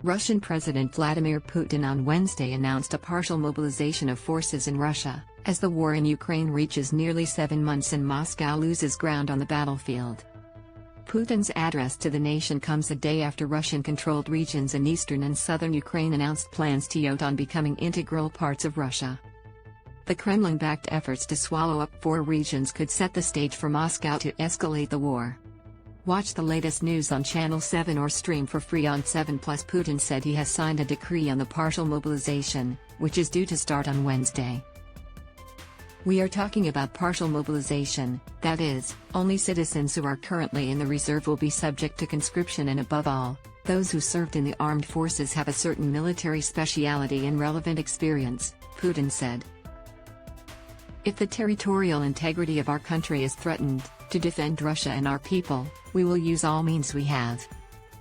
Russian President Vladimir Putin on Wednesday announced a partial mobilization of forces in Russia, as the war in Ukraine reaches nearly 7 months and Moscow loses ground on the battlefield. Putin's address to the nation comes a day after Russian-controlled regions in eastern and southern Ukraine announced plans to yote on becoming integral parts of Russia. The Kremlin-backed efforts to swallow up 4 regions could set the stage for Moscow to escalate the war. Watch the latest news on Channel 7 or stream for free on 7 Plus. Putin said he has signed a decree on the partial mobilization, which is due to start on Wednesday. "We are talking about partial mobilization, that is, only citizens who are currently in the reserve will be subject to conscription, and above all, those who served in the armed forces have a certain military speciality and relevant experience," Putin said. "If the territorial integrity of our country is threatened, to defend Russia and our people, we will use all means we have.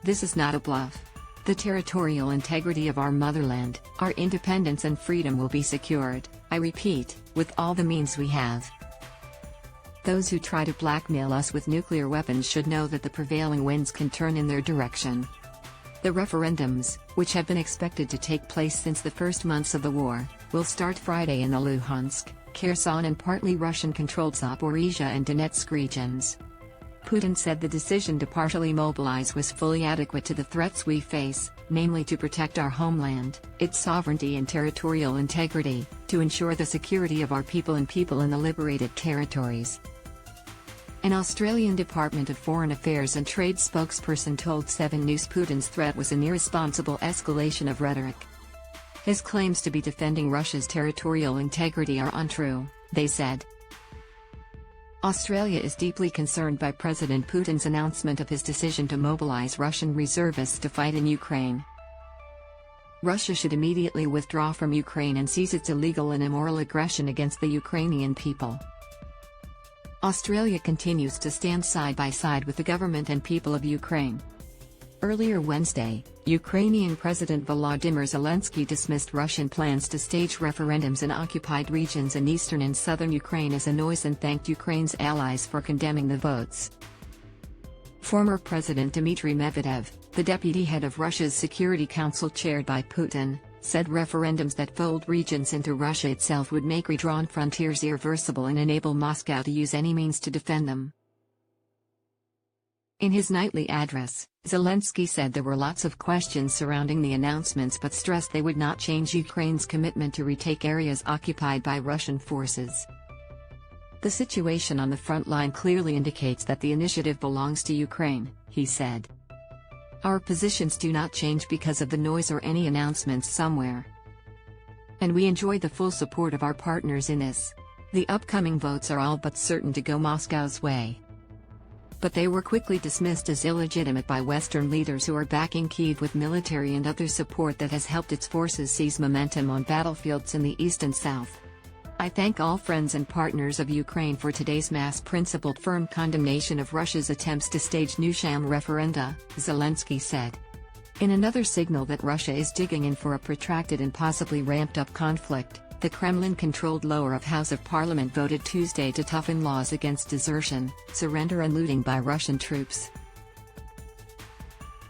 This is not a bluff. The territorial integrity of our motherland, our independence and freedom will be secured, I repeat, with all the means we have. Those who try to blackmail us with nuclear weapons should know that the prevailing winds can turn in their direction." The referendums, which have been expected to take place since the first months of the war, will start Friday in the Luhansk, Kherson and partly Russian-controlled Zaporizhia and Donetsk regions. Putin said the decision to partially mobilize was fully adequate to the threats we face, namely to protect our homeland, its sovereignty and territorial integrity, to ensure the security of our people and people in the liberated territories. An Australian Department of Foreign Affairs and Trade spokesperson told 7 News Putin's threat was an irresponsible escalation of rhetoric. His claims to be defending Russia's territorial integrity are untrue, they said. Australia is deeply concerned by President Putin's announcement of his decision to mobilize Russian reservists to fight in Ukraine. Russia should immediately withdraw from Ukraine and cease its illegal and immoral aggression against the Ukrainian people. Australia continues to stand side by side with the government and people of Ukraine. Earlier Wednesday, Ukrainian President Volodymyr Zelensky dismissed Russian plans to stage referendums in occupied regions in eastern and southern Ukraine as a noise and thanked Ukraine's allies for condemning the votes. Former President Dmitry Medvedev, the deputy head of Russia's Security Council chaired by Putin, said referendums that fold regions into Russia itself would make redrawn frontiers irreversible and enable Moscow to use any means to defend them. In his nightly address, Zelensky said there were lots of questions surrounding the announcements but stressed they would not change Ukraine's commitment to retake areas occupied by Russian forces. "The situation on the front line clearly indicates that the initiative belongs to Ukraine," he said. "Our positions do not change because of the noise or any announcements somewhere. And we enjoy the full support of our partners in this. The upcoming votes are all but certain to go Moscow's way." But they were quickly dismissed as illegitimate by Western leaders who are backing Kyiv with military and other support that has helped its forces seize momentum on battlefields in the east and south. "I thank all friends and partners of Ukraine for today's mass-principled firm condemnation of Russia's attempts to stage new sham referenda," Zelensky said. In another signal that Russia is digging in for a protracted and possibly ramped-up conflict, the Kremlin-controlled lower House of Parliament voted Tuesday to toughen laws against desertion, surrender and looting by Russian troops.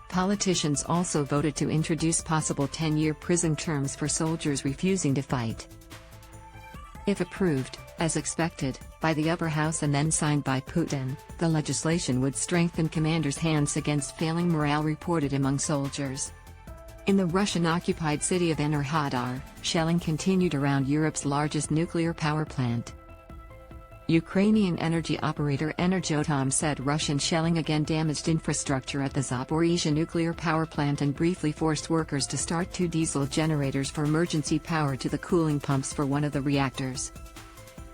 Politicians also voted to introduce possible 10-year prison terms for soldiers refusing to fight. If approved, as expected, by the upper house and then signed by Putin, the legislation would strengthen commanders' hands against failing morale reported among soldiers. In the Russian-occupied city of Enerhodar, shelling continued around Europe's largest nuclear power plant. Ukrainian energy operator Energoatom said Russian shelling again damaged infrastructure at the Zaporizhia nuclear power plant and briefly forced workers to start 2 diesel generators for emergency power to the cooling pumps for one of the reactors.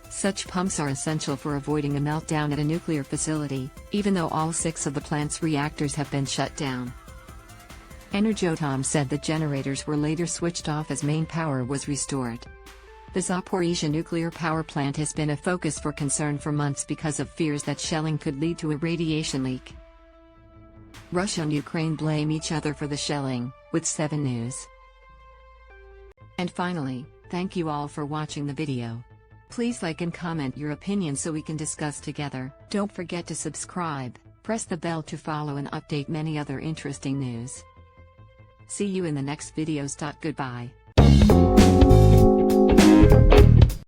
Such pumps are essential for avoiding a meltdown at a nuclear facility, even though all 6 of the plant's reactors have been shut down. Energoatom said the generators were later switched off as main power was restored. The Zaporizhia nuclear power plant has been a focus for concern for months because of fears that shelling could lead to a radiation leak. Russia and Ukraine blame each other for the shelling, with 7 News. And finally, thank you all for watching the video. Please like and comment your opinion so we can discuss together. Don't forget to subscribe, press the bell to follow and update many other interesting news. See you in the next videos. Goodbye.